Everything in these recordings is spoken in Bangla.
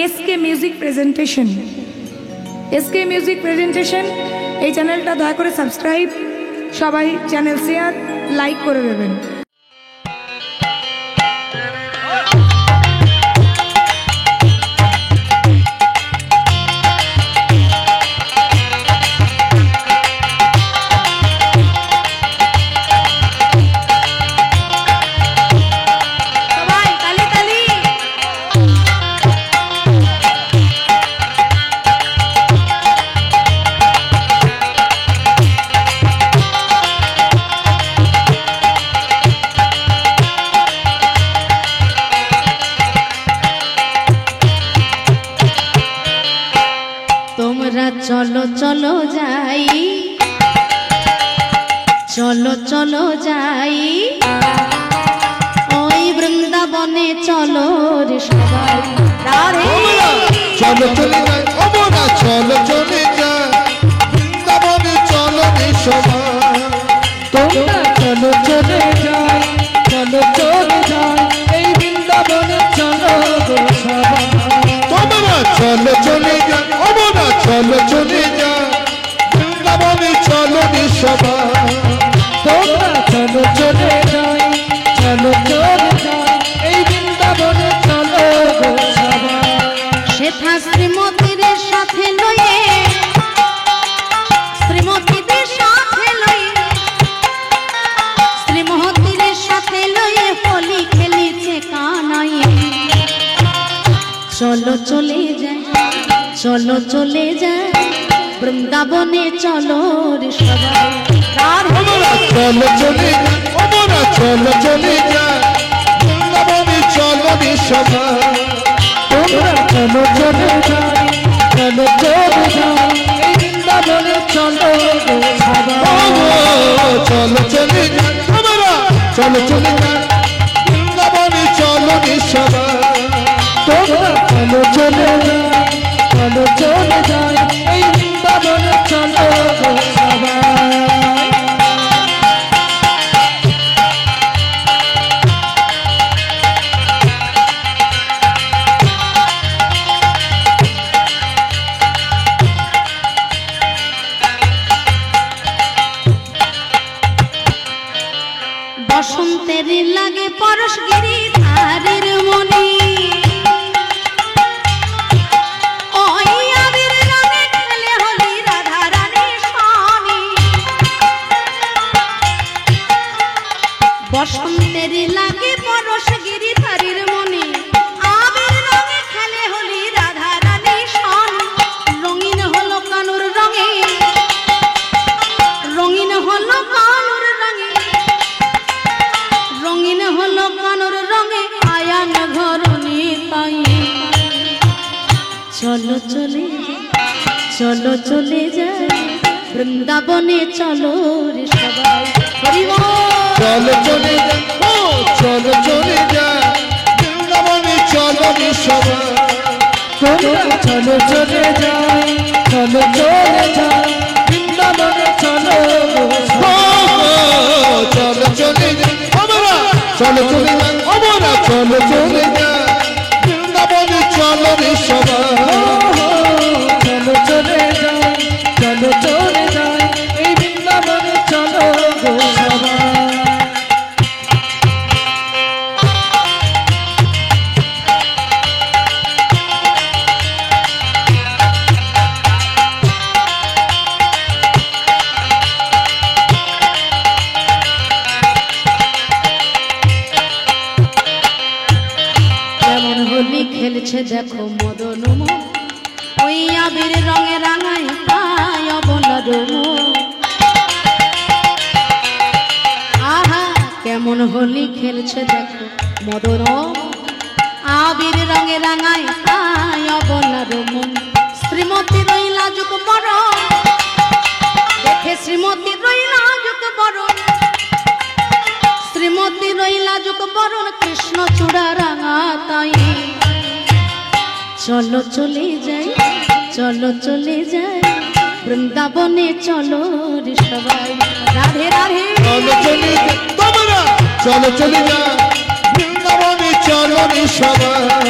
SK music presentation. SK music presentation এই চ্যানেলটা দয়া করে সাবস্ক্রাইব, সবাই চ্যানেল শেয়ার লাইক করে দেবেন। चलो चलो जाई, चलो चलो जाई ओई वृंदावने चलो रे सबाई राधे। चलो चले जाए ओमना चलो चले जाए वृंदावने चलो रे सबाई। তোমরা চলো চলে যাই, চলো চলে যাই এই বৃন্দাবনে চলো গো সবাই। তোমরা চলো চলে যাও ওমনা চলো চলে যাও বৃন্দাবনে চলো রে সবাই। তোমরা চলো চলে যাই, চলো চলে যাই এই বৃন্দাবনে চলো গো সবাই। সেথা শ্রীমতীদের সাথে লয়ে, শ্রীমতীদের সাথে লয়ে, শ্রীমতীদের সাথে লয়ে হোলি খেলিছে কানাই। চলো চলে যাই, চলো চলে যাই বৃন্দাবনে চলো রে সবাই। তোমরা চলো চলে যাও ওমনা চলো চলে যাও বৃন্দাবনে চলো রে সবাই। তোমরা চলো চলে যাই, চলো চলে যাই এই বৃন্দাবনে চলো গো সবাই। চলো চলে যাও তোমরা চলো চলে যাও বৃন্দাবনে চলো রে সবাই। তোমরা চলো চলে যাই, চলো চলে যাই এই বৃন্দাবনে চলো গো সবাই। বসন্তের লাগে পরশগিরি ধারের মনি, ওই আবির রঙে খেলে হলি রাধা রানী স্বামী। বসন্তের লাগে পরশগিরি ধারের মনি, আবির রঙে খেলে হলি রাধা রানী স্বামী। রঙিন হলো কানুর রঙে, রঙিন হলো কানুর রঙে, রঙিন হলো কানুর রঙে আয়ান ঘরণী তাই। চলো চলে চলো চলে যাই বৃন্দাবনে চলো রে সবাই। চলো চলে যাও চলো চলে যাও বৃন্দাবনে চলো রে সবাই। তোমরা চলো চলে যাই, চলো চলে যাই বৃন্দাবনে চলো গো সবাই। চলো চলে যাও তোমরা চলো চলে যাও ওমনা চলো চলে যাও বৃন্দাবনে চলো রে সবাই। চলো চলে যাই, চলো চলে যাই এই বৃন্দাবনে চলো গো সবাই। কেমন হোলি খেলছে দেখো মদন মোহন, ওই আবির রঙে রাঙাই পায় অবলার মন। আহা কেমন হোলি খেলছে দেখো মদন আবির রঙে রাঙাই পায় অবলার মন। শ্রীমতী রইলা যুগ বড় দেখে, শ্রীমতী রইলা যুগ বড়, শ্রীমতী রইলা যুগ বরণ কৃষ্ণ চূড়া রাঙা তাই। চলো চলে যাই, চলো চলে যাই বৃন্দাবনে চলো রে সবাই। রাধে রাধে। চলো চলে যাও তোমরা চলো চলে যাও বৃন্দাবনে চলো রে সবাই।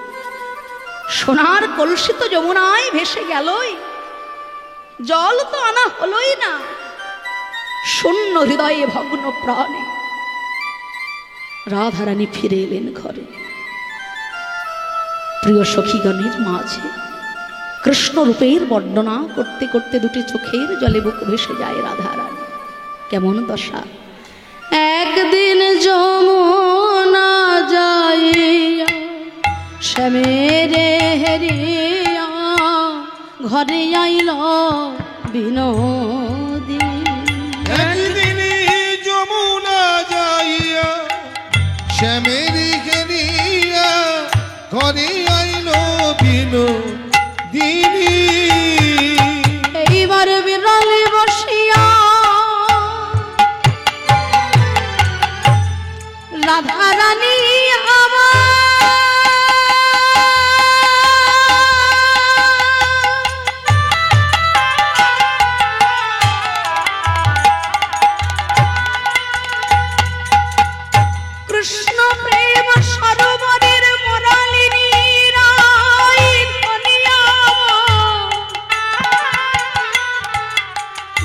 সোনার কলসি তো যমুনায় ভেসে গেলই, জল তো আনা হলোই না। শূন্য হৃদয়ে ভগ্ন প্রাণে রাধারানী ফিরে এলেন ঘরে। প্রিয় সখীগণের মাঝে কৃষ্ণ রূপের বর্ণনা করতে করতে দুটি চোখের জলে বুক ভেসে যায় রাধারানী। কেমন দশা! একদিন যমুনা যাইয়া শ্যামেরে হেরিয়া ঘরে আইল বিনোদী। একদিন যমুনা যাইয়া শ্যামেরি ঘেরিয়া ঘরে আইল বিনোদিনী। এইবার বিরলে বসিয়া রাধারানী কৃষ্ণ প্রেম সরোবরের মোরালিনী রায় ধনিয়া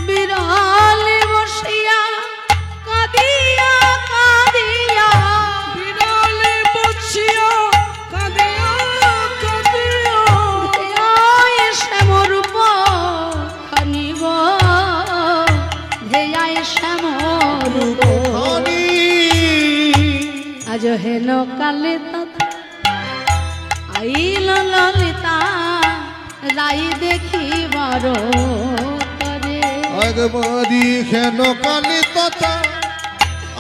বিরলে বসিয়া কাঁদিয়া কাঁদিয়া বিরলে বসিয়া কাঁদিয়া কাঁদিয়া ধেয়ায় শ্যামরূপ খানিব ধেয়ায় শ্যামরূপ আজ হেন কালে তথা আইল ললিতা রাই দেখিবার তরে। আগবাদি হেন কালে তথা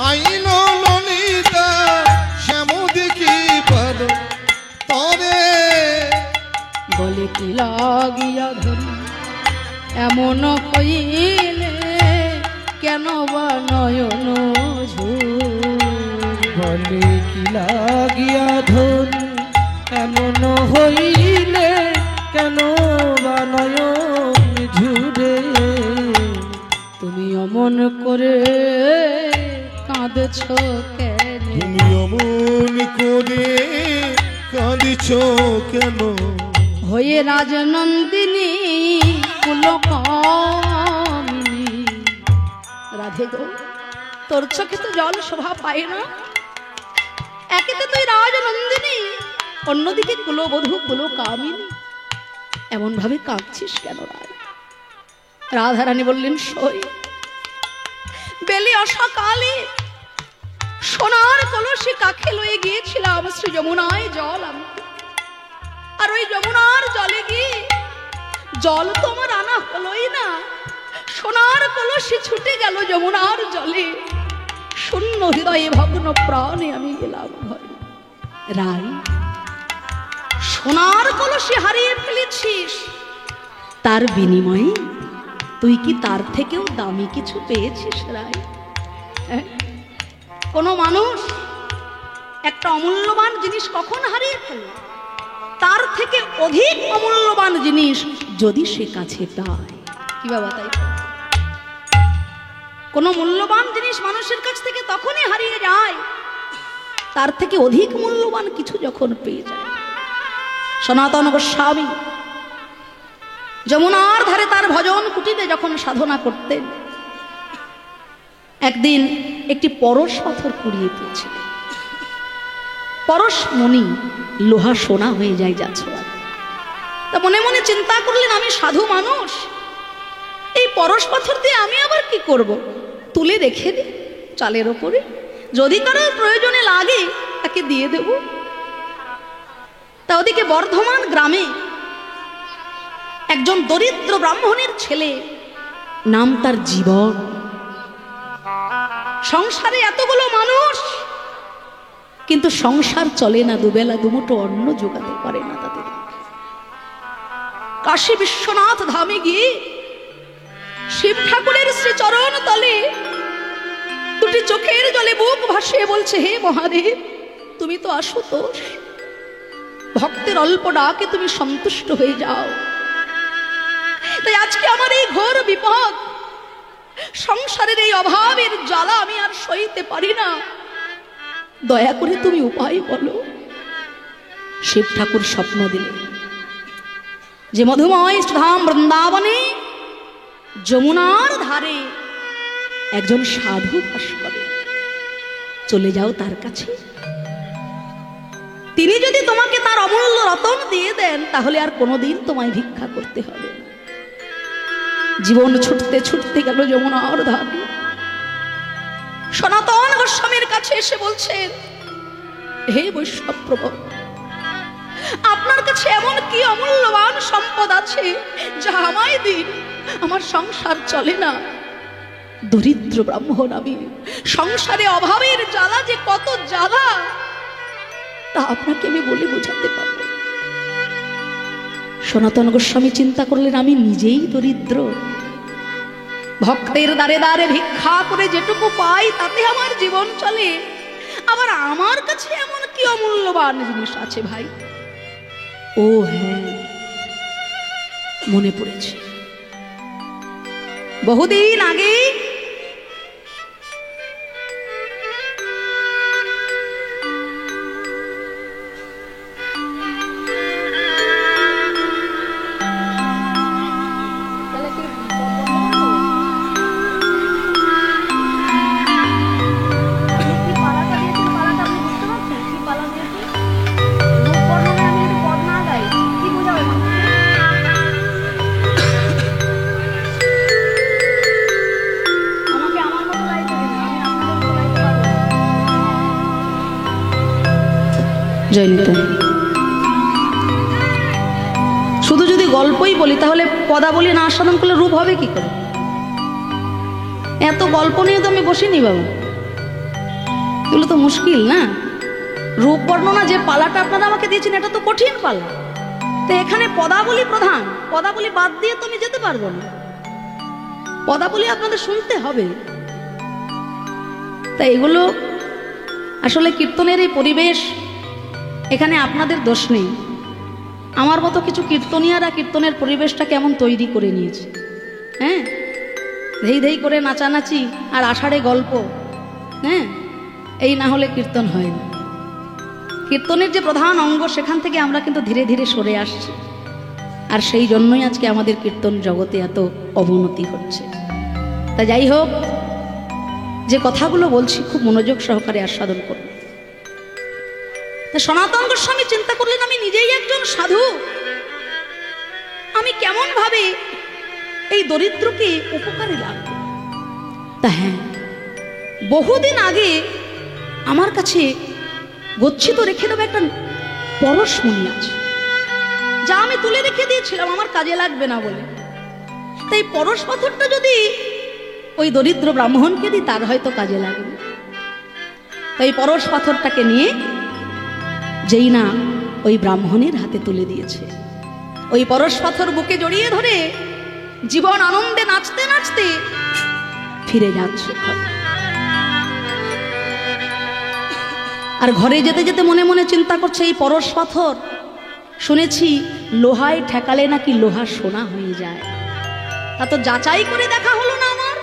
আইল ললিতা শ্যাম দেখিবার তরে। বলে কি লাগিয়া ধরি এমন হইলে কেন বা নয়ন ঝুর। বলে কি লাগিয়া ধরি এমন হইলে কেন বা নয়ন ঝুরে। তুমি অমন করে কাঁদছ কেন? তুমি অমন করে কাঁদিছ কেন? হয়ে রাজনন্দিনী কুলকামিনী। রাধে গো, তোর চোখে তো জল শোভা পায় না। একে তো তুই রাজনন্দিনী, অন্যদিকে কুলবধূ কুলকামিনী। এমন ভাবে কাঁদছিস কেন রাজ? রাধারানী বললেন, সই বেলি অসকালে সোনার কলসি কাখে লয়ে গিয়েছিলাম শ্রী যমুনায় জল আনতে। আর ওই যমুনার জলে গিয়ে জল তো আমার আনা হলোই না। সোনার কলসি ছুটে গেল যমুনার জলে। শূন্য হৃদয়ে ভগ্ন প্রাণে আমি গেলাম ঘরে। রাই, সোনার কলসি হারিয়ে ফেলেছিস, তার বিনিময়ে তুই কি তার থেকেও দামি কিছু পেয়েছিস রাই? কোনো মানুষ একটা অমূল্যবান জিনিস কখন হারিয়ে ফেলে? তার থেকে অধিক অমূল্যবান জিনিস যদি সে কাছে পায়। কি বাবা, তাই কোনো মূল্যবান জিনিস মানুষের কাছ থেকে তখনই হারিয়ে যায় তার থেকে অধিক মূল্যবান কিছু যখন পেয়ে যায়। সনাতন গোস্বামী যমুনার ধারে তার ভজন কুটিরে যখন সাধনা করতেন, একদিন একটি পরশ পাথর কুড়িয়ে পেয়েছিলেন। পরশ মণি লোহা সোনা হয়ে যায় যাচ্ছে। তা মনে মনে চিন্তা করলেন, আমি সাধু মানুষ, এই পরশ পাথর দিয়ে আমি আবার কি করব? তুলে রেখে দিই চালের ওপরে, যদি কারোর প্রয়োজনে লাগে তাকে দিয়ে দেব। তা ওদিকে বর্ধমান গ্রামে একজন দরিদ্র ব্রাহ্মণের ছেলে, নাম তার জীবন। সংসারে এতগুলো মানুষ, কিন্তু সংসার চলে না, দুবেলা দুমুঠো অন্ন জোগাতে পারে না তাদের। কাশী বিশ্বনাথ ধামে গিয়ে শিব ঠাকুরের শ্রী চরণ তলে দুটি চোখের জলে বুক ভাসিয়ে বলছে, হে মহাদেব, তুমি তো আশুতোষ, ভক্তের অল্প ডাকে তুমি সন্তুষ্ট হয়ে যাও। তাই আজকে আমার এই ঘোর বিপদ, সংসারের এই অভাবের জ্বালা আমি আর সইতে পারি না, দয়া করে তুমি উপায় বলো। শিব ঠাকুর স্বপ্ন দিলেন, যে মধুময় ধাম বৃন্দাবনে যমুনার ধারে একজন সাধু বাস করে, চলে যাও তার কাছে। তিনি যদি তোমাকে তার অমূল্য রতন দিয়ে দেন তাহলে আর কোনোদিন তোমায় ভিক্ষা করতে হবে না। জীবন ছুটতে ছুটতে গেল যমুনার ধারে। সনাতন গোস্বামীর কাছে এসে বলছেন, হে বৈষ্ণবপ্রভু, আপনার কাছে এমন কি অমূল্যবান সম্পদ আছে যা আমায় দিন, আমার সংসার চলে না। দরিদ্র ব্রাহ্মণ আমি, সংসারে অভাবের জ্বালা যে কত জ্বালা তা আপনাকে আমি বলে বোঝাতে পারব। সনাতন গোস্বামী চিন্তা করলেন, আমি নিজেই দরিদ্র, ভক্তের দ্বারে দ্বারে ভিক্ষা করে যেটুকু পাই তাতে আমার জীবন চলে, আবার আমার কাছে এমন কি অমূল্যবান জিনিস আছে ভাই? ও হ্যাঁ, মনে পড়েছে, বহুদিন আগে শুধু যদি গল্পই বলি তাহলে পদাবলী না আস্বাদন করলে রূপ হবে কি করে? এত গল্প নিয়ে তো আমি বসিনি বাবু, এগুলো তো মুশকিল না। রূপ বর্ণনা যে পালাটা আপনারা আমাকে দিয়েছেন এটা তো কঠিন পালা, তো এখানে পদাবলী প্রধান, পদাবলী বাদ দিয়ে তো আমি যেতে পারবো না, পদাবলী আপনাদের শুনতে হবে। তাই এগুলো আসলে কীর্তনের এই পরিবেশ, এখানে আপনাদের দোষ নেই। আমার মতো কিছু কীর্তনিয়ারা কীর্তনের পরিবেশটা কেমন তৈরি করে নিয়েছে, হ্যাঁ, ধেই ধেই করে নাচানাচি আর আষাঢ়ে গল্প, হ্যাঁ, এই না হলে কীর্তন হয় না। কীর্তনের যে প্রধান অঙ্গ সেখান থেকে আমরা কিন্তু ধীরে ধীরে সরে আসছি, আর সেই জন্যই আজকে আমাদের কীর্তন জগতে এত অবনতি হচ্ছে। তা যাই হোক, যে কথাগুলো বলছি খুব মনোযোগ সহকারে আস্বাদন করুন। সনাতন গোস্বামী চিন্তা করলেন, আমি নিজেই একজন সাধু, আমি কেমন ভাবে এই দরিদ্রকে উপকারে লাগবে। তা হ্যাঁ, বহুদিন আগে আমার কাছে গচ্ছিত রেখে দেবো একটা পরশমণি আছে, যা আমি তুলে রেখে দিয়েছিলাম আমার কাজে লাগবে না বলে। তাই পরশ পাথরটা যদি ওই দরিদ্র ব্রাহ্মণকে দিই তার হয়তো কাজে লাগবে। তাই পরশ পাথরটাকে নিয়ে যেই না ওই ব্রাহ্মণের হাতে তুলে দিয়েছে, ওই পরশ পাথর বুকে জড়িয়ে ধরে জীবন আনন্দে নাচতে নাচতে ফিরে যাচ্ছে ঘরে। আর ঘরে যেতে যেতে মনে মনে চিন্তা করছে, এই পরশ পাথর শুনেছি লোহায় ঠেকালে নাকি লোহা সোনা হয়ে যায়, তা তো যাচাই করে দেখা হলো না। আমার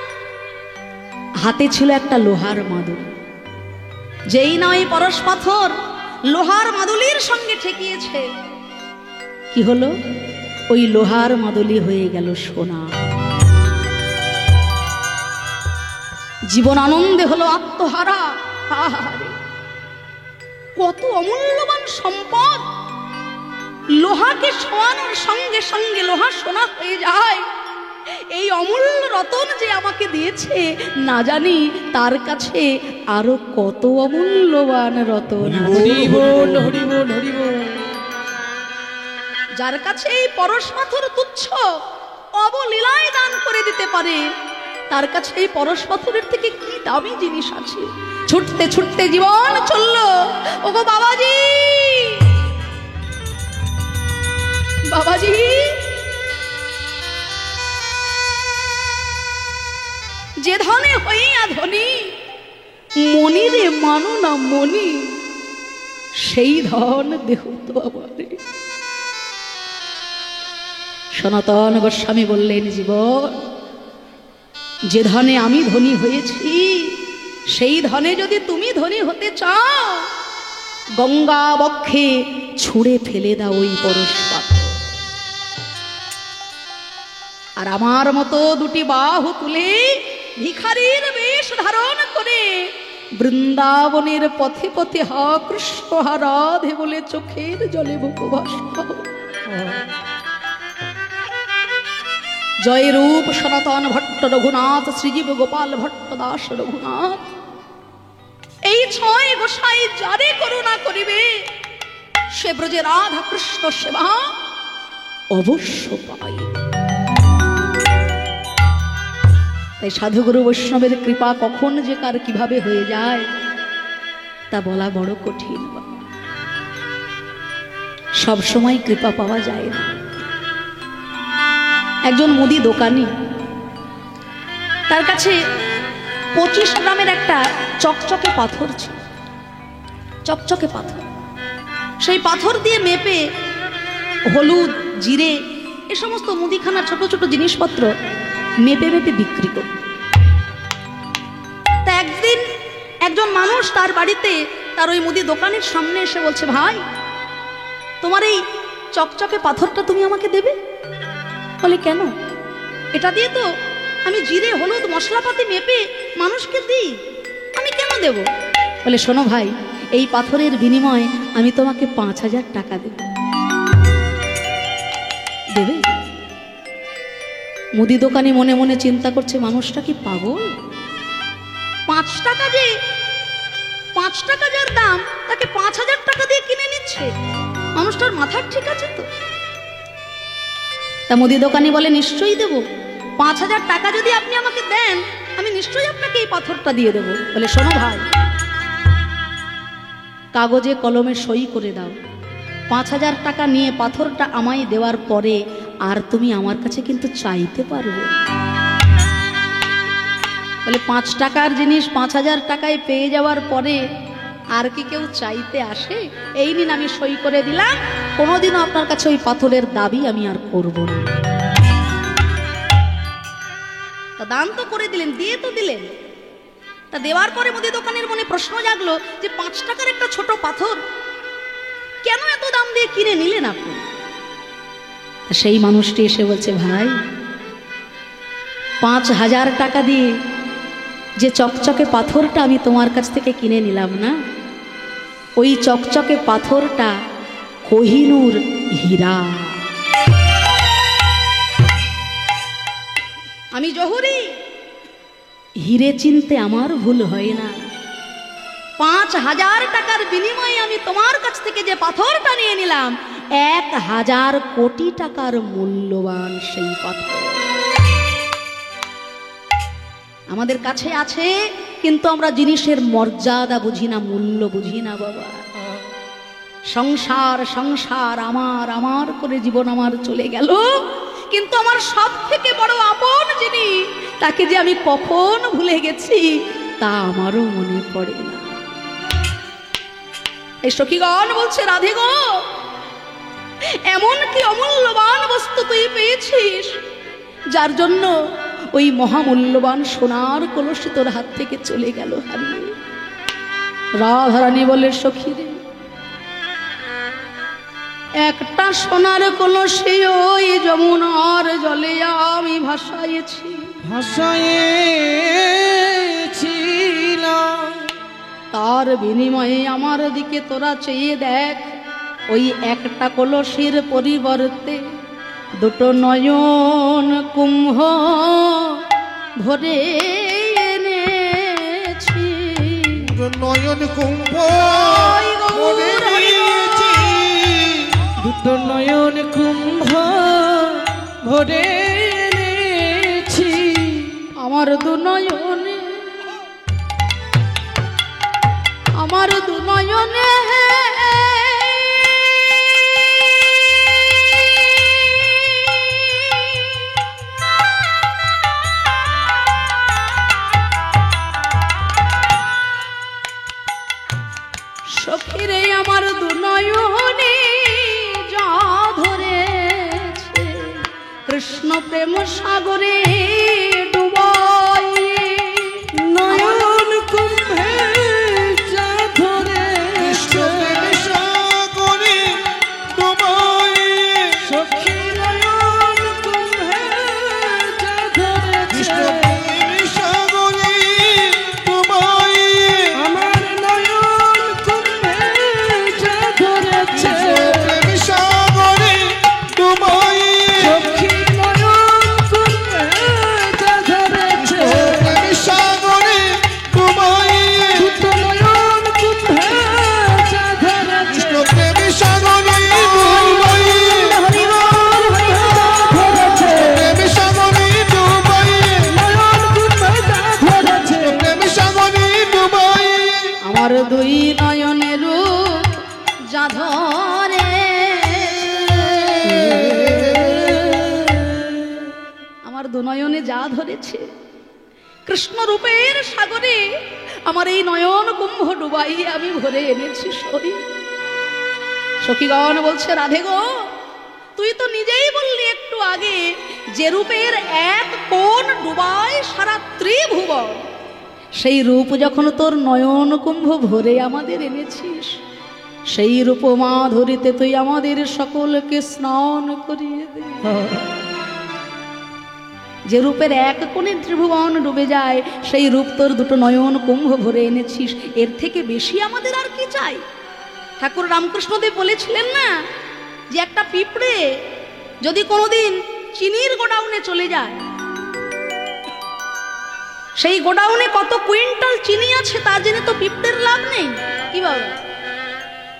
হাতে ছিল একটা লোহার মাদুলি, যেই না ওই পরশ পাথর লোহার মাদুলির সঙ্গে ঠেকিয়েছে, কি হলো? ওই লোহার মাদুলি হয়ে গেল সোনা। জীবন আনন্দে হলো আত্মহারা। কত অমূল্যবান সম্পদ, লোহাকে ছোঁয়ানোর সঙ্গে সঙ্গে লোহা সোনা হয়ে যায়। এই অমূল্য রতন যে আমাকে দিয়েছে, না জানি তার কাছে আরো কত অমূল্যবান রতন। যার কাছে এই পরশ পাথর তুচ্ছ, অবলীলায় দান করে দিতে পারে, তার কাছে এই পরশ পাথরের থেকে কি দামি জিনিস আছে। ছুটতে ছুটতে জীবন চললো। ওগো বাবাজি, বাবাজি, যে ধনে হইয়া ধনী, মনিরে মানো না মনি, সেই ধন দেহ তো আমারে। সনাতন গোস্বামী বললেন, জীবন, যে ধনে আমি ধনী হয়েছি, সেই ধনে যদি তুমি ধনী হতে চাও, গঙ্গা বক্ষে ছুঁড়ে ফেলে দাও ওই পরশ পাথর। আর আমার মতো দুটি বাহু তুলে ভিখারির বেশ ধারণ করে বৃন্দাবনের পথে পথে হা কৃষ্ণ হা রাধে বলে চোখের জলে বুকবাষ্প। জয় রূপ সনাতন ভট্ট রঘুনাথ শ্রীজীব গোপাল ভট্ট দাস রঘুনাথ, এই ছয় গোসাই যারে করুণা করিবে সে ব্রজে রাধা কৃষ্ণ সেবা অবশ্য পাই। তাই সাধুগুরু বৈষ্ণবের কৃপা কখন যে কার কিভাবে হয়ে যায় তা বলা বড় কঠিন। সব সময় কৃপা পাওয়া যায় না। একজন মুদি দোকানি, তার কাছে 25 গ্রামের একটা চকচকে পাথর ছিল, চকচকে পাথর। সেই পাথর দিয়ে মেপে হলুদ জিরে এ সমস্ত মুদিখানা ছোট ছোট জিনিসপত্র মেপে মেপে বিক্রি করত। তা একদিন একজন মানুষ তার বাড়িতে তার ওই মুদি দোকানের সামনে এসে বলছে, ভাই তোমার এই চকচকে পাথরটা তুমি আমাকে দেবে? বলে কেন? এটা দিয়ে তো আমি জিরে হলুদ মশলাপাতি মেপে মানুষকে দিই, আমি কেন দেব? বলে শোনো ভাই, এই পাথরের বিনিময়ে আমি তোমাকে 5000 টাকা দেব, দেবে? মুদি দোকানি মনে মনে চিন্তা করছে, মানুষটা কি পাগল? 5 টাকা যে 5 টাকা যার দাম তাকে 5000 টাকা দিয়ে কিনে নিচ্ছে, মানুষটার মাথার ঠিক আছে তো? তা মুদি দোকানি বলে নিশ্চয়ই দেব, 5000 টাকা যদি আপনি আমাকে দেন আমি নিশ্চয়ই আপনাকে এই পাথরটা দিয়ে দেব। বলে শোনো ভাই, কাগজে কলমে সই করে দাও, 5000 টাকা নিয়ে পাথরটা আমায় দেওয়ার পরে আর তুমি আমার কাছে কিন্তু চাইতে পারবে। বলে 5 টাকার জিনিস 5000 টাকায় পেয়ে যাওয়ার পরে আর কি কেউ চাইতে আসে? এই নিন আমি সই করে দিলাম, কোনোদিনও আপনার কাছে ওই পাথরের দাবি আমি আর করব না। তা দান তো করে দিলেন, দিয়ে তো দিলেন। তা দেওয়ার পরে মুদি দোকানের মনে প্রশ্ন জাগলো যে 5 টাকার একটা ছোট পাথর কেন এত দাম দিয়ে কিনে নিলেন আপনি? সেই মানুষটি এসে বলছে, ভাই 5000 টাকা দিয়ে যে চকচকে পাথরটা আমি তোমার কাছ থেকে কিনে নিলাম না, ওই চকচকে পাথরটা কোহিনূর হীরা। আমি জহুরি, হিরে চিনতে আমার ভুল হয় না। 5000 টাকার বিনিময়ে আমি তোমার কাছ থেকে যে পাথরটা নিয়ে নিলাম 1000 কোটি টাকার মূল্যবান সেই পাথর আমাদের কাছে আছে, কিন্তু আমরা জিনিসের মর্যাদা বুঝি না, মূল্য বুঝি না। বাবা, সংসার সংসার আমার আমার করে জীবন আমার চলে গেল, কিন্তু আমার সব থেকে বড় আপন যিনি, তাকে যে আমি কখন ভুলে গেছি তা আমারও মনে পড়ে না। এই সখীগণ বলছে, রাধে গো, এমন কি অমূল্যবান বস্তু তুই পেয়েছিস যার জন্য ওই মহামূল্যবান সোনার কলসি তোর হাত থেকে চলে গেল হারিয়ে? রাধারানী বলে, সখী রে, একটা সোনার কলসি ওই যমুনার জলে আমি ভাসাইছিলাম, তার বিনিময়ে আমার দিকে তোরা চেয়ে দেখ, ওই একটা কলসির পরিবর্তে 2 নয়ন কুম্ভ ভরে এনেছি। নয়ন কুম্ভ দুটো নয়ন কুম্ভ ভরে এনেছি। আমার 2 নয়নে, আমার 2 নয়নে সখীরে, আমার 2 নয়নে যা ধরেছে কৃষ্ণ প্রেম সাগরে ডুবাই। নয়ন কুম্ভে যা ধরে সাগরে ডুবাই, সখী নয়ন কুম্ভে নয়নে যা ধরেছে, কৃষ্ণ রূপের সাগরে আমার এই নয়ন কুম্ভ ডুবাইয়ে আমি ভরে এনেছি সই। সখীগণ বলছে, রাধে গো, তুই তো নিজেই বললি একটু আগে যে রূপের এক কোণ ডুবায় সারা ত্রিভুবন, সেই রূপ যখন তোর নয়ন কুম্ভ ভরে আমাদের এনেছিস, সেই রূপ মাধুরীতে তুই আমাদের সকলকে স্নান করিয়ে দে। যে রূপের এক কোণে ত্রিভুবন ডুবে যায়, সেই রূপ তোর দুটো নয়ন কুম্ভ ভরে এনেছিস, এর থেকে বেশি আমাদের আর কি চাই? ঠাকুর রামকৃষ্ণদেব বলেছিলেন না যে একটা পিঁপড়ে যদি কোনোদিন চিনির গোডাউনে চলে যায়, সেই গোডাউনে কত কুইন্টাল চিনি আছে তা জেনে তো পিঁপড়ের লাভ নেই। কি বাবা,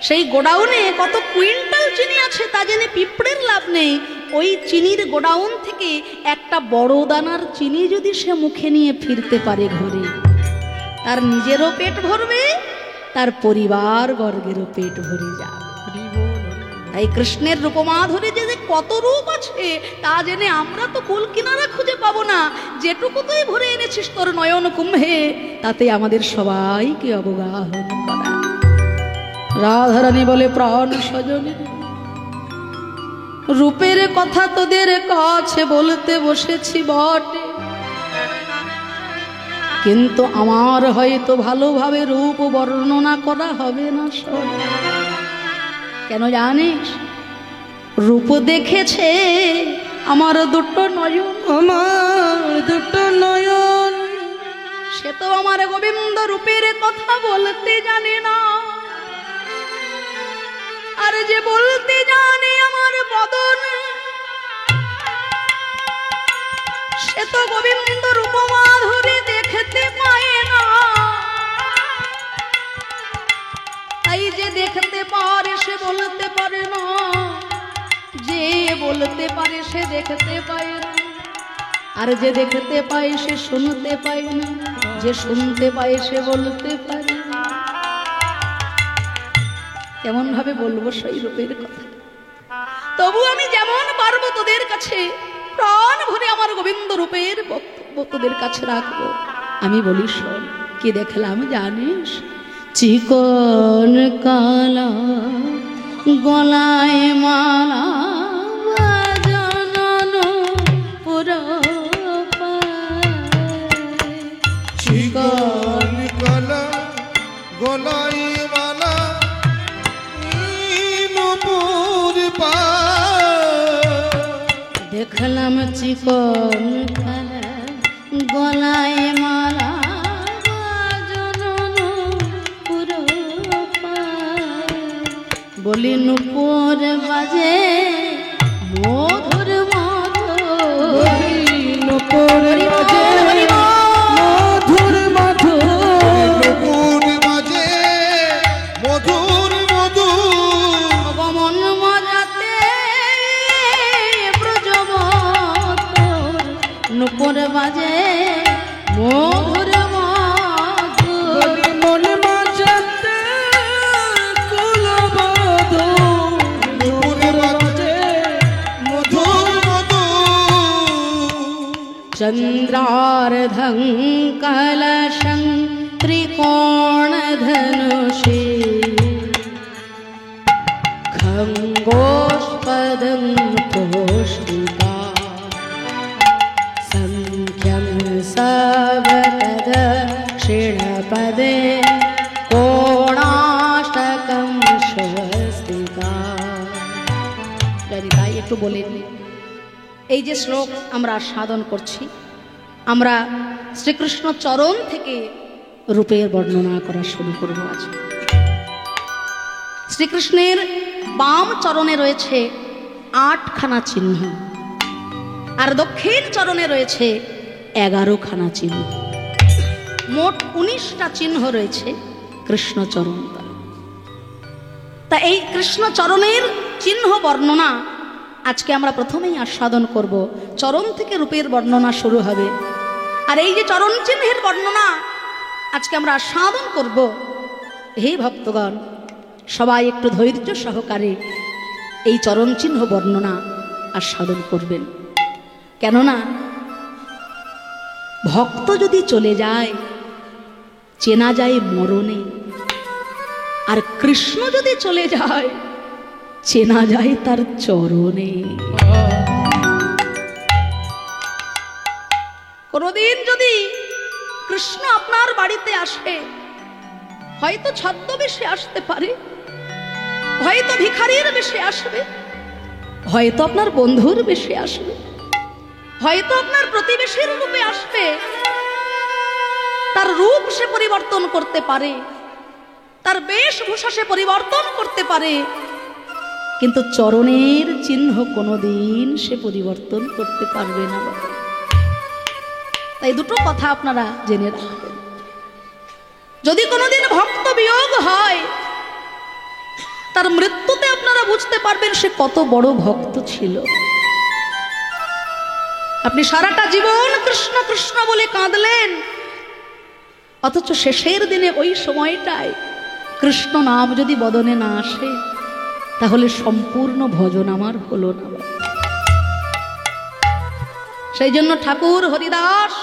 সেই গোডাউনে কত কুইন্টাল চিনি আছে তা জেনে পিঁপড়ের লাভ নেই। ওই চিনির গোডাউন থেকে একটা বড় দানার চিনি যদি সে মুখে নিয়ে ফিরতে পারে ঘরে, তার নিজেরও পেট ভরবে, তার পরিবার বর্গেরও পেট ভরে যাবে। তাই কৃষ্ণের রূপমাধুরী যে কত রূপ আছে তা জেনে আমরা তো কুল কিনারা খুঁজে পাবো না। যেটুকু তুই ভরে এনেছিস তোর নয়ন কুম্ভে, তাতে আমাদের সবাইকে অবগাহন করা। রাধারানী বলে, প্রাণ সজনী, রূপের কথা তোদের কাছে বলতে বসেছি বটে, কিন্তু আমার হয়তো ভালোভাবে রূপ বর্ণনা করা হবে না। শোন, কেন জানিস? রূপ দেখেছে আমার দুটো নয়ন, আমার দুটো নয়ন, সে তো আমার গোবিন্দ রূপের কথা বলতে জানে না। আর যে বলতে জানে আমার বদন, সে তো গোবিন্দ রূপমাধুরী দেখতে পায় না। তাই যে দেখতে পারে সে বলতে পারে না, যে বলতে পারে সে দেখতে পায় না, আর যে দেখতে পায় সে শুনতে পায় না, যে শুনতে পায় সে বলতে পারে না। কেমন ভাবে বলবো সেই রূপের কথা? তবু আমি যেমন পারবো তোদের কাছে প্রাণ ভরে আমার গোবিন্দ রূপের বক্তব্য তোদের কাছে রাখবো। আমি বলি, শোন, কি দেখলাম জানিস? চিকন কালা গলায় মালা বাজানো পুরো চিকন কালা গলায় মালা নূপুর দেখলাম চিকন কালা গলায় মালা বাজানো পুরো বলি নূপুর বাজে মধুর মধুর, নূপুর বাজে মধুর মধুর, নূপুর বাজে মধুর মধুর, গমন মজাতে ব্রজবতর নূপুর বাজে মধুর মধুর, মন মাঝাতে কুলবধূ, নূপুর বাজে মধুর মধুর, চন্দ্রার্ধং কলশং ত্রিকোণ ধনুষে খঙ্গোষ্পদং পোষ্টিকা সংখ্যং সবতদ ক্ষিণপদে কোণাষ্টকং স্বস্তিকা। তাই একটু বলে দিই, এই যে শ্লোক আমরা সাধন করছি, আমরা শ্রীকৃষ্ণ চরণ থেকে রূপের বর্ণনা করা শুরু করব আজ। শ্রীকৃষ্ণের বাম চরণে রয়েছে 8খানা চিহ্ন, আর দক্ষিণ চরণে রয়েছে 11খানা চিহ্ন, মোট 19টা চিহ্ন রয়েছে কৃষ্ণ চরণ। তা এই কৃষ্ণ চরণের চিহ্ন বর্ণনা আজকে আমরা প্রথমেই আস্বাদন করব। চরণ থেকে রূপের বর্ণনা শুরু হবে, আর এই যে চরণ চিহ্নের বর্ণনা আজকে আমরা আস্বাদন করব। হে ভক্তগণ, সবাই একটু ধৈর্য সহকারে এই চরণ চিহ্ন বর্ণনা আস্বাদন করবেন, কেননা ভক্ত যদি চলে যায় চেনা যায় মরণে, আর কৃষ্ণ যদি চলে যায় চেনা যায় তার চরণে। কোনদিন যদি কৃষ্ণ আপনার বাড়িতে আসে, হয়তো ছদ্মবেশে আসতে পারে, হয়তো ভিখারির বেশে আসবে, হয়তো আপনার বন্ধুর বেশে আসবে, হয়তো আপনার প্রতিবেশীর রূপে আসবে। তার রূপ সে পরিবর্তন করতে পারে, তার বেশভূষা সে পরিবর্তন করতে পারে, কিন্তু চরণের চিহ্ন কোনোদিন সে পরিবর্তন করতে পারবে না। তাই দুটো কথা আপনারা জেনে রাখবেন। যদি কোনোদিন ভক্ত বিয়োগ হয়, তার মৃত্যুতে আপনারা বুঝতে পারবেন সে কত বড় ভক্ত ছিল। আপনি সারাটা জীবন কৃষ্ণ কৃষ্ণ বলে কাঁদলেন, অথচ শেষের দিনে ওই সময়টায় কৃষ্ণ নাম যদি বদনে না আসে, তাহলে সম্পূর্ণ ভজন আমার হলো না। সেই জন্য ঠাকুর হরিদাস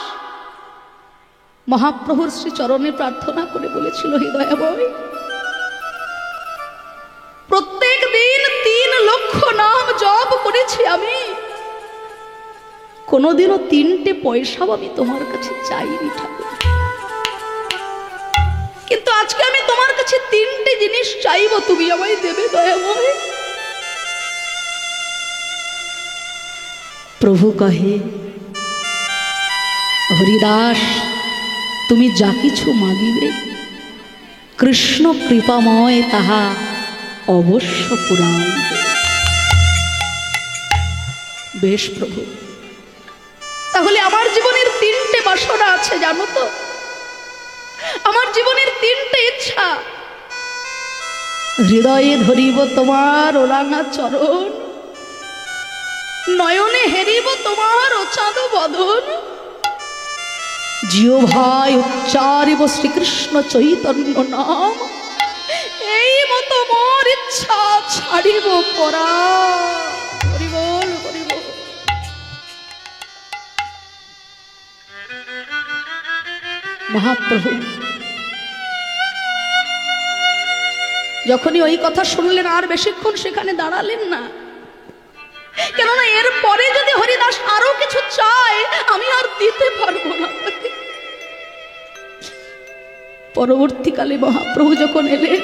মহাপ্রভুর শ্রী চরণে প্রার্থনা করে বলেছিল, হে দয়াময়, প্রত্যেক দিন 3 লক্ষ নাম জপ করেছি আমি, কোনোদিনও 3টে পয়সাও আমি তোমার কাছে চাইনি ঠাকুর, কিন্তু আজকে আমি তোমার কাছে 3টে জিনিস চাইবো, তুমি আমায় দেবে দয়াময়। প্রভু কহে, হরিদাস তুমি যা কিছু মাগিবে কৃষ্ণ কৃপাময় তাহা অবশ্য পুরাণ। বেশ প্রভু, তাহলে আমার জীবনের 3টে বাসনা আছে জানো তো, আমার জীবনের 3টে ইচ্ছা। হৃদয়ে ধরিব তোমার ওরাঙা চরণ, নয়নে হেরিব তোমার অচাঁদ বদন, জিহ্বায় উচ্চারিব শ্রীকৃষ্ণ চৈতন্য নাম, এই মতো মোর ইচ্ছা ছাড়িব পরা। হরি বল, হরি বল। মহাপ্রভু যখনই ওই কথা শুনলেন আর বেশিক্ষণ সেখানে দাঁড়ালেন না, কেননা এর পরে যদি হরিদাস আরো কিছু চায় আমি আর দিতে পারবো না। পরবর্তীকালে মহাপ্রভু যখন এলেন,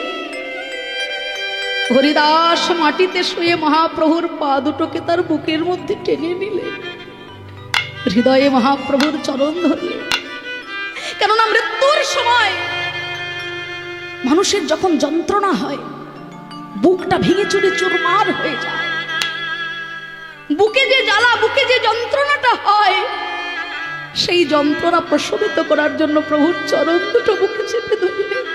হরিদাস মাটিতে শুয়ে মহাপ্রভুর পা দুটোকে তার বুকের মধ্যে টেনে নিলেন, হৃদয়ে মহাপ্রভুর চরণ ধরলেন। কেননা মৃত্যুর সময় মানুষের যখন যন্ত্রণা হয়, বুকটা ভেঙে চুরে চুরমার হয়ে যায়, বুকে যে জ্বালা, বুকে যে যন্ত্রণাটা হয়, সেই যন্ত্রণা প্রশমিত করার জন্য প্রভুর চরণ দুটো বুকে চেপে ধরলেন।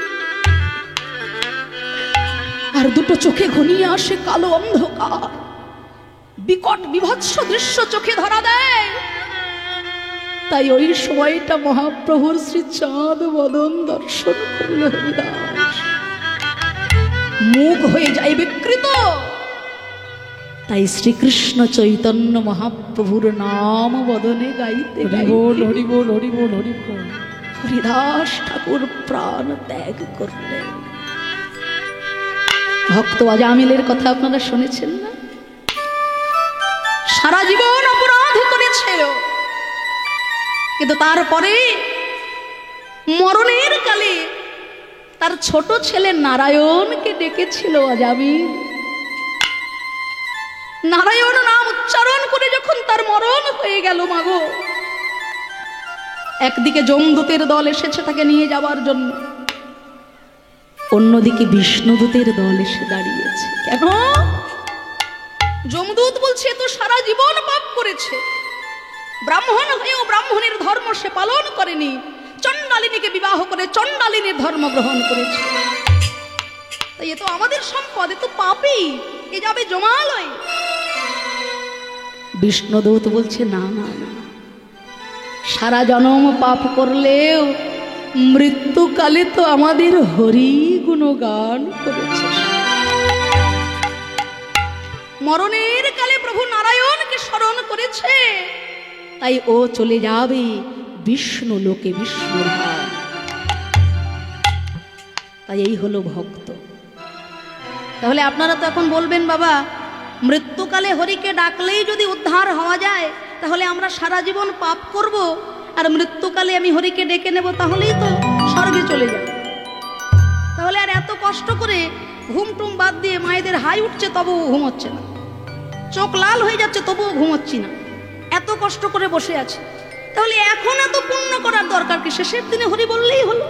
আর দুটো চোখে ঘনিয়ে আসে কালো অন্ধকার, বিকট বিভৎস দৃশ্য চোখে ধরা দেয়। তাই ওই সময়টা মহাপ্রভুর শ্রী চাঁদ বদন দর্শন করল হরিদাস, মুখ হয়ে যায় বিকৃত। তাই শ্রীকৃষ্ণ চৈতন্য মহাপ্রভুর নাম বদনে গাইতে হরিদাস ঠাকুর প্রাণ ত্যাগ করলেন। ভক্ত আজামিলের কথা আপনারা শুনেছেন না? সারা জীবন অপরাধ করেছে, কিন্তু তারপরে মরণের কালে তার ছোট ছেলে নারায়ণকে ডেকেছিল আজামিল। নারায়ণ নাম উচ্চারণ করে যখন তার মরণ হয়ে গেল, মাগো, একদিকে যমদূতের দল এসেছে তাকে নিয়ে যাওয়ার জন্য, অন্যদিকে বিষ্ণুদূতের দল এসে দাঁড়িয়েছে। কেন? যমদূত বলছে তো সারা জীবন পাপ করেছে, ব্রাহ্মণ হয়েও ব্রাহ্মণের ধর্ম সে পালন করেনি, চণ্ডালিনীকে বিবাহ করে চণ্ডালিনীর ধর্ম গ্রহণ করেছে, তাই এ তো আমাদের সম্পদ, এ তো পাপী, এ যাবে জমালয়। বিষ্ণুদূত বলছে না না না, সারা জনম পাপ করলেও মৃত্যুকালে তো আমাদের হরি গুণগান করেছে। মরণের কালে প্রভু নারায়ণকে স্মরণ করেছে, তাই ও চলে যাবে বিষ্ণু লোকে বিষ্ণুর ভাব। তাই এই হলো ভক্ত। তাহলে আপনারা তো এখন বলবেন, বাবা মৃত্যুকালে হরিকে ডাকলেই যদি উদ্ধার হওয়া যায়, তাহলে আমরা সারা জীবন পাপ করব, আর মৃত্যুকালে আমি হরিকে ডেকে নেব, তাহলেই তো স্বর্গে চলে যাব। তাহলে আর এত কষ্ট করে ঘুম টুম বাদ দিয়ে মায়েদের হাই উঠছে তবুও ঘুম হচ্ছে না, চোখ লাল হয়ে যাচ্ছে তবুও ঘুমোচ্ছি না, এত কষ্ট করে বসে আছি। তাহলে এখন এত পুণ্য করার দরকার কি? শেষের দিনে হরি বললেই হলো।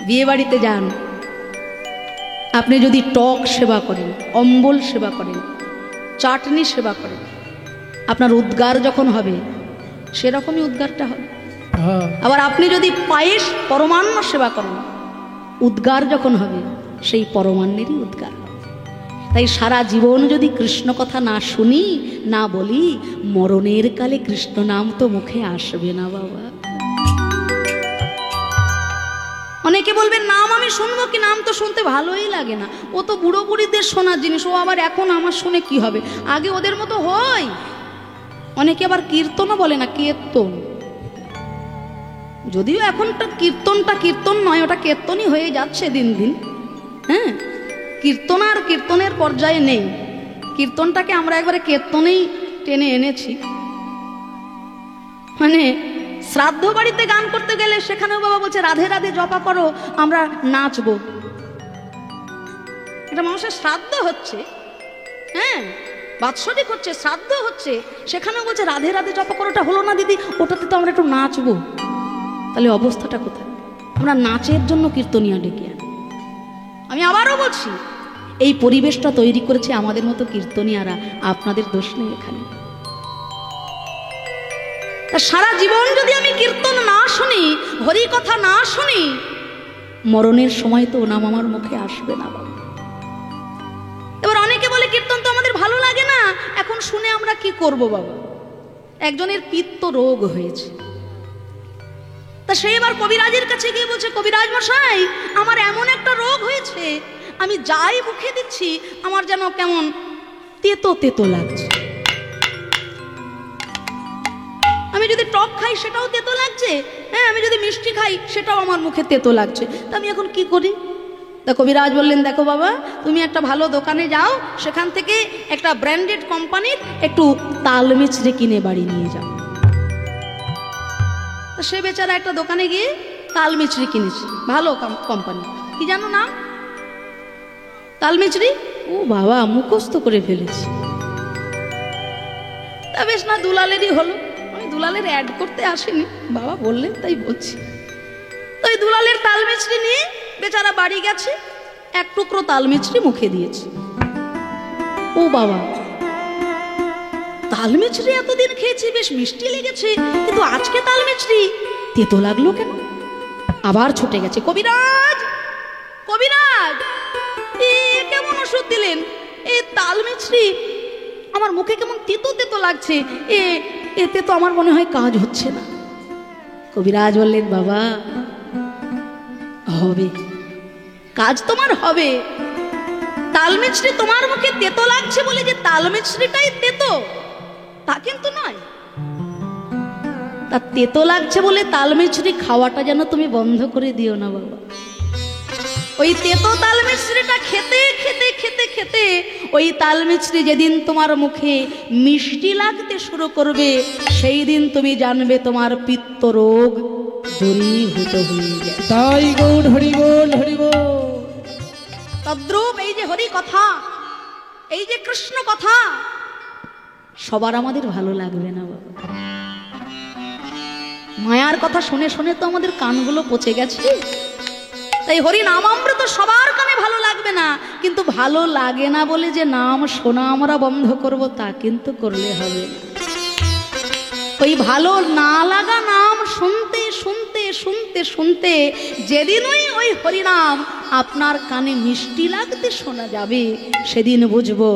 বিয়ে বাড়িতে যান, আপনি যদি টক সেবা করেন, অম্বল সেবা করেন, চাটনি সেবা করেন, আপনার উদ্গার যখন হবে সেরকমই উদ্গারটা হবে। আবার আপনি যদি পায়েস পরমান্ন সেবা করেন, উদ্গার যখন হবে সেই পরমান্নেরই উদ্গার হবে। তাই সারা জীবন যদি কৃষ্ণ কথা না শুনি, না বলি, মরণের কালে কৃষ্ণ নাম তো মুখে আসবে না বাবা। অনেকে বলবেন নাম আমি শুনবো কি, নাম তো শুনতে ভালোই লাগে না, ও তো বুড়ো বুড়িদের শোনার জিনিস, ও আবার এখন আমার শুনে কি হবে, আগে ওদের মতো হয়। অনেকে আবার কীর্তনও বলে না, কীর্তন, যদিও এখনটা কীর্তনটা কীর্তন নয়, ওটা কীর্তনই হয়ে যাচ্ছে দিন দিন। হ্যাঁ, কীর্তন আর কীর্তনের পর্যায়ে নেই, কীর্তনটাকে আমরা একবারে কীর্তনেই টেনে এনেছি। মানে শ্রাদ্ধ বাড়িতে গান করতে গেলে সেখানেও বাবা বলছে রাধে রাধে জপা করো, আমরা নাচবো। এটা মানুষের শ্রাদ্ধ হচ্ছে, হ্যাঁ বাৎসরিক হচ্ছে, শ্রাদ্ধ হচ্ছে, সেখানেও বলছে রাধে রাধে জপা করো। ওটা হলো না দিদি, ওটাতে তো আমরা একটু নাচবো। তাহলে অবস্থাটা কোথায়? আমরা নাচের জন্য কীর্তনিয়া ডেকে আনি। আমি আবারও বলছি, এই পরিবেশটা তৈরি করেছে আমাদের মতো কীর্তনিয়ারা, আপনাদের দোষ নেই এখানে। সারা জীবন যদি আমি কীর্তন না শুনি, হরি কথা না শুনি, মরণের সময় তো নাম আমার মুখে আসবে না বাবা। এবার অনেকে বলে কীর্তন তো আমাদের ভালো লাগে না, এখন শুনে আমরা কি করব বাবা? একজনের পিত্ত রোগ হয়েছে, তা সে এবার কবিরাজের কাছে গিয়ে বলছে, কবিরাজ মশাই আমার এমন একটা রোগ হয়েছে, আমি যাই মুখে দিচ্ছি আমার যেন কেমন তেতো তেতো লাগছে, আমি যদি টক খাই সেটাও তেতো লাগছে, হ্যাঁ আমি যদি মিষ্টি খাই সেটাও আমার মুখে তেতো লাগছে, তা আমি এখন কি করি? তা কবিরাজ বললেন, দেখো বাবা তুমি একটা ভালো দোকানে যাও, সেখান থেকে একটা ব্র্যান্ডেড কোম্পানির একটু তাল মিছরি কিনে বাড়ি নিয়ে যাও। তা সে বেচারা একটা দোকানে গিয়ে তাল মিছরি কিনেছে, ভালো কোম্পানি, কি জানো নাম? তাল মিছরি। ও বাবা মুখস্থ করে ফেলেছি। তা বেশ না, দুলালেরই হলো। আমি দুলালের অ্যাড করতে আসিনি, বাবা বললেন তাই বলছি। তো ওই দুলালের তাল মিছরি নিয়ে বেচারা বাড়ি গেছে, এক টুকরো তাল মিছরি মুখে দিয়েছে। ও বাবা, তাল মিছরি এতদিন খেয়েছি, বেশ মিষ্টি লেগেছে, কিন্তু আজকে তাল মিছরি তেতো লাগলো কেন? আবার ছুটে গেছে, কবিরাজ কবিরাজ এ কেমন ওষুধ দিলেন? এ তাল মিছরি আমার মুখে কেমন তেতো তেতো লাগছে, এতে তো আমার মনে হয় কাজ হচ্ছে না। কবিরাজ বললেন, বাবা হবে, কাজ তোমার হবে। তাল মিছরি তোমার মুখে তেতো লাগছে বলে যে তাল মিছরিটাই তেতো তা কিন্তু নয়। তা তেতো লাগছে বলে তাল মিছরি খাওয়াটা যেন তুমি বন্ধ করে দিও না বাবা। ওই তেতো তাল মিছরিটা খেতে খেতে খেতে খেতে ওই তাল মিছরি যেদিন তোমার মুখে মিষ্টি লাগতে শুরু করবে, সেই দিন তুমি জানবে তোমার পিত্ত রোগ দূরীভূত হয়ে গেছে। তাই গৌর হরি বল হরি বল। তদ্রূপ এই যে হরি কথা, এই যে কৃষ্ণ কথা, সবার আমাদের ভালো লাগবে না বাবা। মায়ার কথা শুনে শুনে তো আমাদের কানগুলো পচে গেছে। তাই হরি নাম অমৃত সবার কানে ভালো লাগবে না, কিন্তু ভালো লাগে না বলে যে নাম শোনা আমরা বন্ধ করব তা কিন্তু করলে হবে না। ওই ভালো না লাগা নাম শুনতে শুনতে শুনতে শুনতে যেদিনই ওই হরিনাম আপনার কানে মিষ্টি লাগতে শোনা যাবে, সেদিন বুঝবো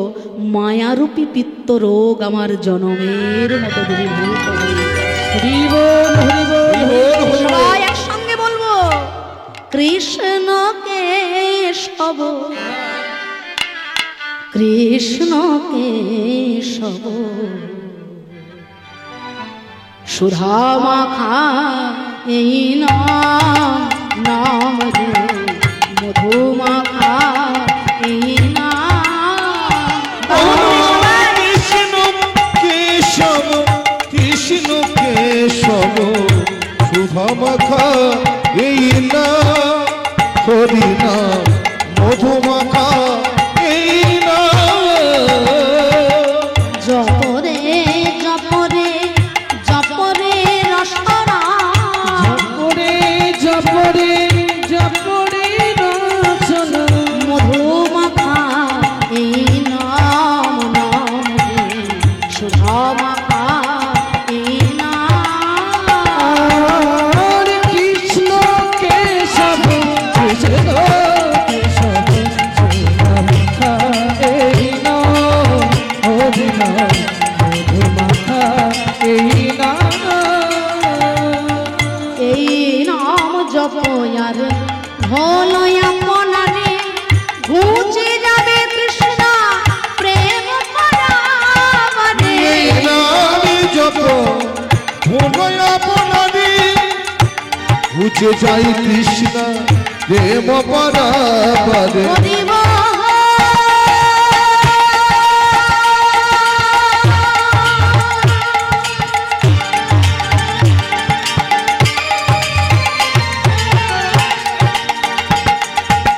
মায়ারূপী পিত্ত রোগ আমার জনমের মতো দূরীভূত হয়ে গেছে। হরি বল হরি বল হরি বল। সবাই একসঙ্গে বলবো, কৃষ্ণ কেশব কৃষ্ণ কেশব সুধা মাখা এই নাম নাম রে মধু মাখা এই নাম কৃষ্ণ কেশব কৃষ্ণ কেশব সুধা মাখা এই নাম হরি নাম মধু মাখা এই নাম জপরে জপরে জপরে রসনা জপরে জপরে জপরে রচনা মধু মাখা এই নাম নাম রে সুধা মাখা এই নাম আর কৃষ্ণ কেশব কৃষ্ণ কেশব সুধা মাখা এই নাম হরি নাম মধু মাখা এই নাম এই নাম জপয়ার হলো আপনারে ঘুচে যাবে কৃষ্ণ প্রেম পরাবারে এই নামে জপ হলো আপনারি বুঝে যাই কৃষ্ণ প্রেম পরাবারে হরিব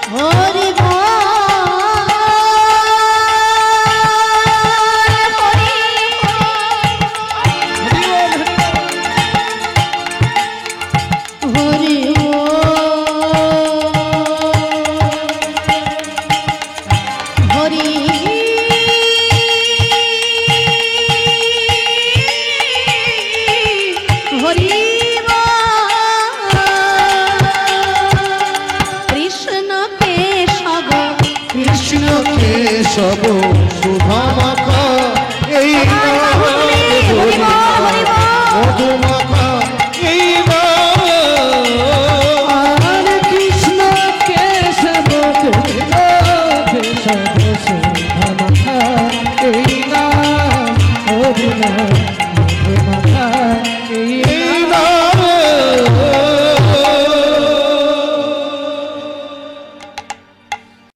হরিব হরি হরি হরি কৃষ্ণ কেশব কৃষ্ণ কেশব